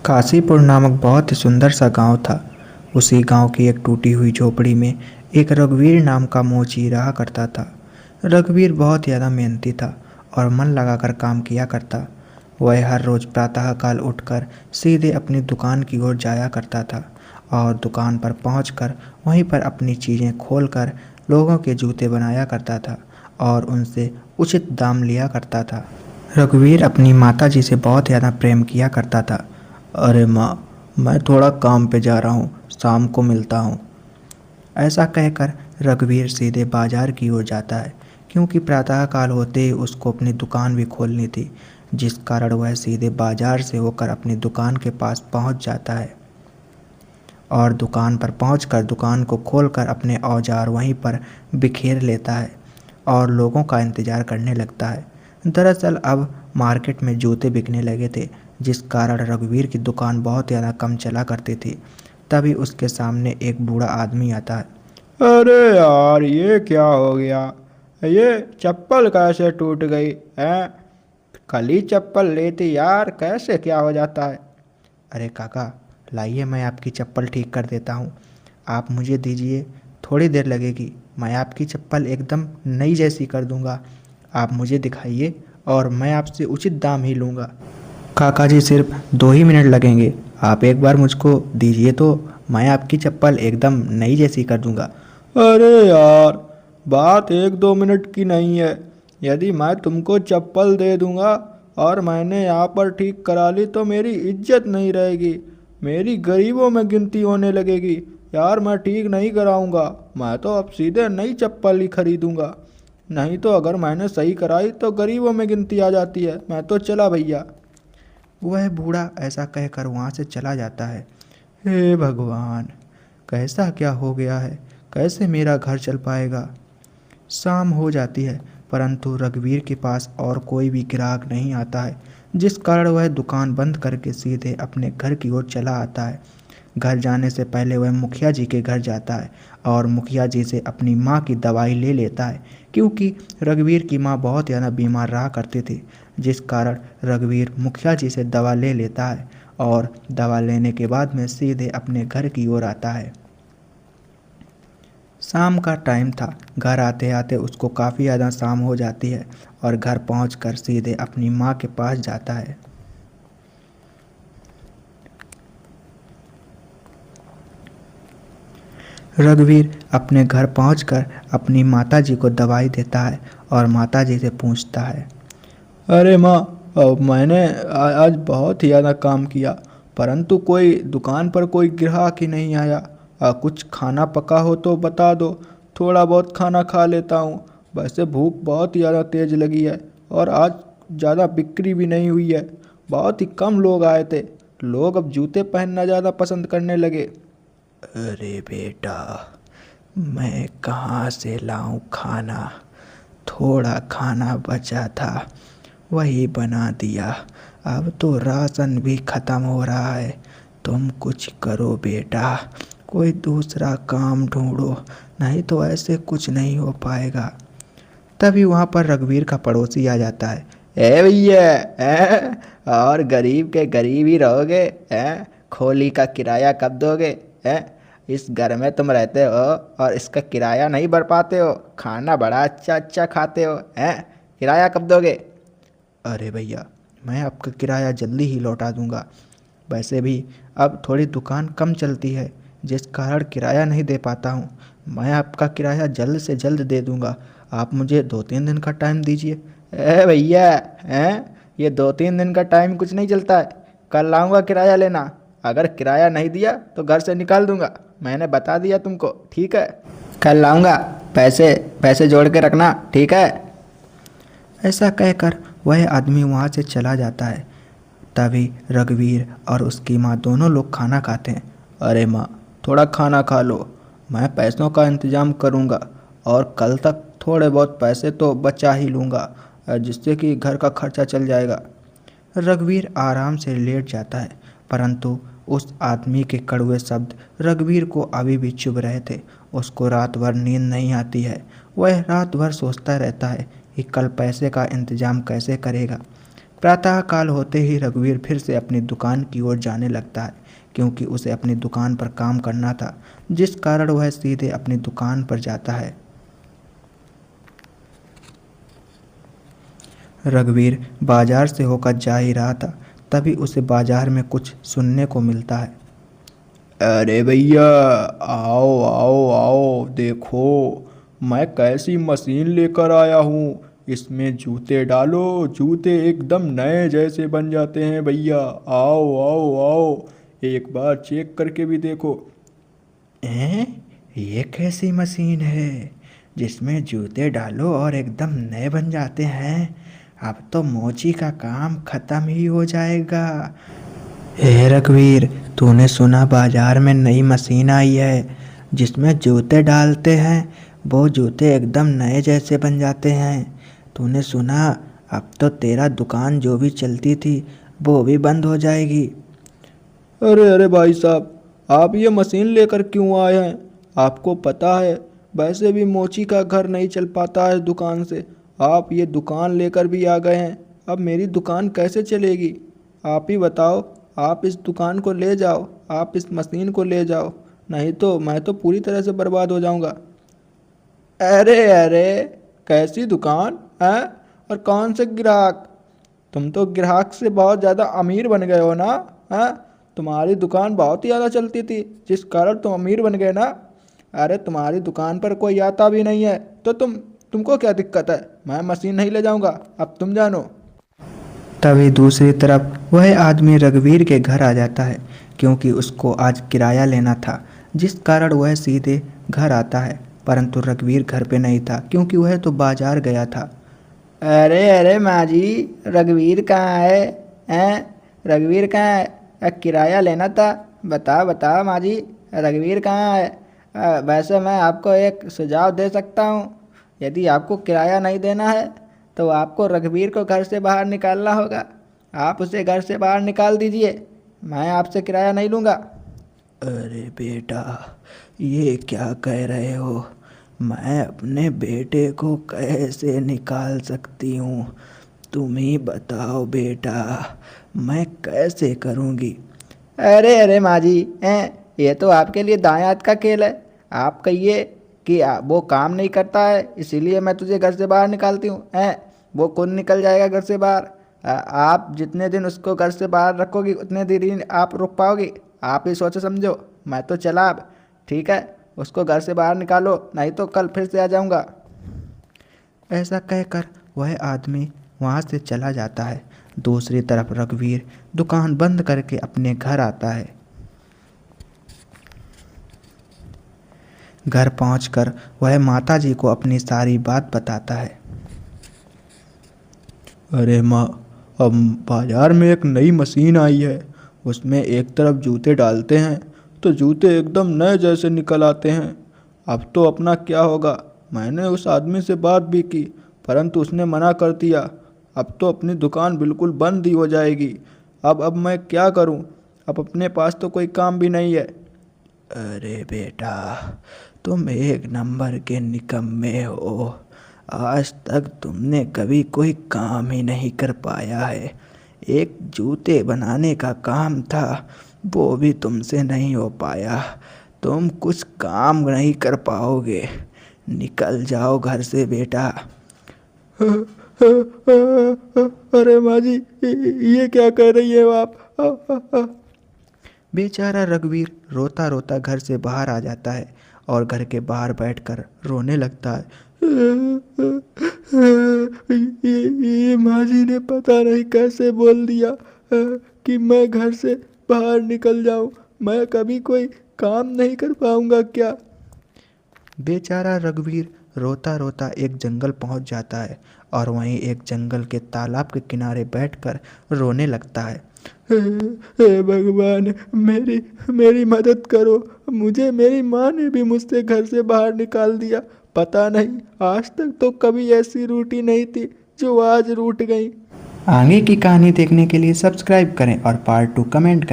काशीपुर नामक बहुत ही सुंदर सा गांव था। उसी गांव की एक टूटी हुई झोपड़ी में एक रघुवीर नाम का मोची रहा करता था। रघुवीर बहुत ज़्यादा मेहनती था और मन लगाकर काम किया करता। वह हर रोज़ प्रातःकाल उठकर सीधे अपनी दुकान की ओर जाया करता था और दुकान पर पहुंचकर वहीं पर अपनी चीज़ें खोलकर लोगों के जूते बनाया करता था और उनसे उचित दाम लिया करता था। रघुवीर अपनी माताजी से बहुत ज़्यादा प्रेम किया करता था। अरे माँ, मैं थोड़ा काम पे जा रहा हूँ, शाम को मिलता हूँ। ऐसा कहकर रघुवीर सीधे बाजार की ओर जाता है, क्योंकि प्रातःकाल होते ही उसको अपनी दुकान भी खोलनी थी, जिस कारण वह सीधे बाजार से होकर अपनी दुकान के पास पहुँच जाता है और दुकान पर पहुंचकर दुकान को खोलकर अपने औजार वहीं पर बिखेर लेता है और लोगों का इंतज़ार करने लगता है। दरअसल अब मार्केट में जूते बिकने लगे थे, जिस कारण रघुवीर की दुकान बहुत ज़्यादा कम चला करती थी। तभी उसके सामने एक बूढ़ा आदमी आता है। अरे यार, ये क्या हो गया? ये चप्पल कैसे टूट गई है? कल ही चप्पल ली थी यार, कैसे क्या हो जाता है? अरे काका, लाइए मैं आपकी चप्पल ठीक कर देता हूँ। आप मुझे दीजिए, थोड़ी देर लगेगी, मैं आपकी चप्पल एकदम नई जैसी कर दूँगा। आप मुझे दिखाइए और मैं आपसे उचित दाम ही लूँगा। काका जी, सिर्फ 2 ही मिनट लगेंगे, आप एक बार मुझको दीजिए तो मैं आपकी चप्पल एकदम नई जैसी कर दूँगा। अरे यार, बात 1-2 मिनट की नहीं है। यदि मैं तुमको चप्पल दे दूंगा और मैंने यहाँ पर ठीक करा ली तो मेरी इज्जत नहीं रहेगी, मेरी गरीबों में गिनती होने लगेगी। यार, मैं ठीक नहीं कराऊंगा। मैं तो अब सीधे नई चप्पल ही खरीदूंगा। नहीं तो अगर मैंने सही कराई तो गरीबों में गिनती आ जाती है। मैं तो चला भैया। वह बूढ़ा ऐसा कहकर वहाँ से चला जाता है। हे भगवान, कैसा क्या हो गया है, कैसे मेरा घर चल पाएगा। शाम हो जाती है, परंतु रघुवीर के पास और कोई भी ग्राहक नहीं आता है, जिस कारण वह दुकान बंद करके सीधे अपने घर की ओर चला आता है। घर जाने से पहले वह मुखिया जी के घर जाता है और मुखिया जी से अपनी माँ की दवाई ले लेता है, क्योंकि रघुवीर की माँ बहुत ज़्यादा बीमार रहा करती थी, जिस कारण रघुवीर मुखिया जी से दवा ले लेता है और दवा लेने के बाद में सीधे अपने घर की ओर आता है। शाम का टाइम था। घर आते आते उसको काफ़ी ज़्यादा शाम हो जाती है और घर पहुंचकर सीधे अपनी माँ के पास जाता है। रघुवीर अपने घर पहुंचकर अपनी माताजी को दवाई देता है और माताजी से पूछता है। अरे माँ, मैंने आज बहुत ही ज़्यादा काम किया, परंतु कोई दुकान पर कोई ग्राहक ही नहीं आया। कुछ खाना पका हो तो बता दो, थोड़ा बहुत खाना खा लेता हूँ। वैसे भूख बहुत ही ज़्यादा तेज़ लगी है और आज ज़्यादा बिक्री भी नहीं हुई है। बहुत ही कम लोग आए थे। लोग अब जूते पहनना ज़्यादा पसंद करने लगे। अरे बेटा, मैं कहाँ से लाऊं खाना, थोड़ा खाना बचा था वही बना दिया। अब तो राशन भी ख़त्म हो रहा है। तुम कुछ करो बेटा, कोई दूसरा काम ढूंढो, नहीं तो ऐसे कुछ नहीं हो पाएगा। तभी वहाँ पर रघुवीर का पड़ोसी आ जाता है। ए भैया, और गरीब के गरीब ही रहोगे? खोली का किराया कब दोगे? इस घर में तुम रहते हो और इसका किराया नहीं भर पाते हो। खाना बड़ा अच्छा अच्छा खाते हो। किराया कब दोगे? अरे भैया, मैं आपका किराया जल्दी ही लौटा दूंगा। वैसे भी अब थोड़ी दुकान कम चलती है, जिस कारण किराया नहीं दे पाता हूँ। मैं आपका किराया जल्द से जल्द दे दूंगा। आप मुझे 2-3 दिन का टाइम दीजिए। ए भैया, ये 2-3 दिन का टाइम कुछ नहीं चलता है। कल आऊँगा किराया लेना। अगर किराया नहीं दिया तो घर से निकाल दूंगा। मैंने बता दिया तुमको, ठीक है? कल आऊँगा, पैसे पैसे जोड़ के रखना, ठीक है? ऐसा कहकर वह आदमी वहाँ से चला जाता है। तभी रघुवीर और उसकी माँ दोनों लोग खाना खाते हैं। अरे माँ, थोड़ा खाना खा लो, मैं पैसों का इंतज़ाम करूँगा और कल तक थोड़े बहुत पैसे तो बचा ही लूँगा, जिससे कि घर का खर्चा चल जाएगा। रघुवीर आराम से लेट जाता है, परंतु उस आदमी के कड़वे शब्द रघुवीर को अभी भी चुभ रहे थे। उसको रात भर नींद नहीं आती है। वह रात भर सोचता रहता है कि कल पैसे का इंतजाम कैसे करेगा। प्रातःकाल होते ही रघुवीर फिर से अपनी दुकान की ओर जाने लगता है, क्योंकि उसे अपनी दुकान पर काम करना था, जिस कारण वह सीधे अपनी दुकान पर जाता है। रघुवीर बाजार से होकर जा ही रहा था, तभी उसे बाजार में कुछ सुनने को मिलता है। अरे भैया, आओ आओ आओ, देखो मैं कैसी मशीन लेकर आया हूँ। इसमें जूते डालो, जूते एकदम नए जैसे बन जाते हैं भैया। आओ आओ आओ, एक बार चेक करके भी देखो। ये कैसी मशीन है जिसमें जूते डालो और एकदम नए बन जाते हैं? अब तो मोची का काम खत्म ही हो जाएगा। हे रघुवीर, तूने सुना बाजार में नई मशीन आई है जिसमें जूते डालते हैं, वो जूते एकदम नए जैसे बन जाते हैं? तूने सुना? अब तो तेरा दुकान जो भी चलती थी वो भी बंद हो जाएगी। अरे अरे भाई साहब, आप ये मशीन लेकर क्यों आए हैं? आपको पता है वैसे भी मोची का घर नहीं चल पाता है दुकान से। आप ये दुकान लेकर भी आ गए हैं, अब मेरी दुकान कैसे चलेगी? आप ही बताओ। आप इस दुकान को ले जाओ, आप इस मशीन को ले जाओ, नहीं तो मैं तो पूरी तरह से बर्बाद हो जाऊंगा। अरे अरे, कैसी दुकान है और कौन से ग्राहक? तुम तो ग्राहक से बहुत ज़्यादा अमीर बन गए हो ना? हैं? तुम्हारी दुकान बहुत ही ज़्यादा चलती थी, जिस कारण तुम अमीर बन गए ना। अरे तुम्हारी दुकान पर कोई आता भी नहीं है तो तुमको क्या दिक्कत है? मैं मशीन नहीं ले जाऊंगा, अब तुम जानो। तभी दूसरी तरफ वह आदमी रघुवीर के घर आ जाता है, क्योंकि उसको आज किराया लेना था, जिस कारण वह सीधे घर आता है। परंतु रघुवीर घर पे नहीं था, क्योंकि वह तो बाजार गया था। अरे अरे माँ जी, रघुवीर कहाँ है? हैं? रघुवीर कहाँ है? किराया लेना था। बताओ बताओ माँ जी, रघुवीर कहाँ है? वैसे मैं आपको एक सुझाव दे सकता हूँ। यदि आपको किराया नहीं देना है तो आपको रघुवीर को घर से बाहर निकालना होगा। आप उसे घर से बाहर निकाल दीजिए, मैं आपसे किराया नहीं लूँगा। अरे बेटा, ये क्या कह रहे हो? मैं अपने बेटे को कैसे निकाल सकती हूँ? तुम ही बताओ बेटा, मैं कैसे करूँगी? अरे अरे माँ जी, ये तो आपके लिए दाएं हाथ का खेल है। आप कहिए कि वो काम नहीं करता है इसीलिए मैं तुझे घर से बाहर निकालती हूँ। वो खुद निकल जाएगा घर से बाहर। आप जितने दिन उसको घर से बाहर रखोगी उतने दिन ही आप रुक पाओगी। आप ही सोचो समझो, मैं तो चला अब। ठीक है, उसको घर से बाहर निकालो, नहीं तो कल फिर से आ जाऊँगा। ऐसा कहकर वह आदमी वहाँ से चला जाता है। दूसरी तरफ रघुवीर दुकान बंद करके अपने घर आता है। घर पहुंचकर वह माताजी को अपनी सारी बात बताता है। अरे माँ, अब बाज़ार में एक नई मशीन आई है। उसमें एक तरफ जूते डालते हैं तो जूते एकदम नए जैसे निकल आते हैं। अब तो अपना क्या होगा? मैंने उस आदमी से बात भी की, परंतु उसने मना कर दिया। अब तो अपनी दुकान बिल्कुल बंद ही हो जाएगी। अब मैं क्या करूं? अब अपने पास तो कोई काम भी नहीं है। अरे बेटा, तुम एक नंबर के निकम्मे हो। आज तक तुमने कभी कोई काम ही नहीं कर पाया है। एक जूते बनाने का काम था, वो भी तुमसे नहीं हो पाया। तुम कुछ काम नहीं कर पाओगे। निकल जाओ घर से बेटा। अरे माँ जी, ये क्या कह रही है आप? बेचारा रघुवीर रोता रोता घर से बाहर आ जाता है और घर के बाहर बैठकर रोने लगता है। ये माँ जी ने पता नहीं कैसे बोल दिया कि मैं घर से बाहर निकल जाऊं। मैं कभी कोई काम नहीं कर पाऊंगा क्या? बेचारा रघुवीर रोता रोता एक जंगल पहुंच जाता है और वहीं एक जंगल के तालाब के किनारे बैठकर रोने लगता है। हे भगवान, मेरी मदद करो। मुझे मेरी माँ ने भी मुझसे घर से बाहर निकाल दिया। पता नहीं, आज तक तो कभी ऐसी रूठी नहीं थी जो आज रूठ गई। आगे की कहानी देखने के लिए सब्सक्राइब करें और पार्ट 2 कमेंट करें।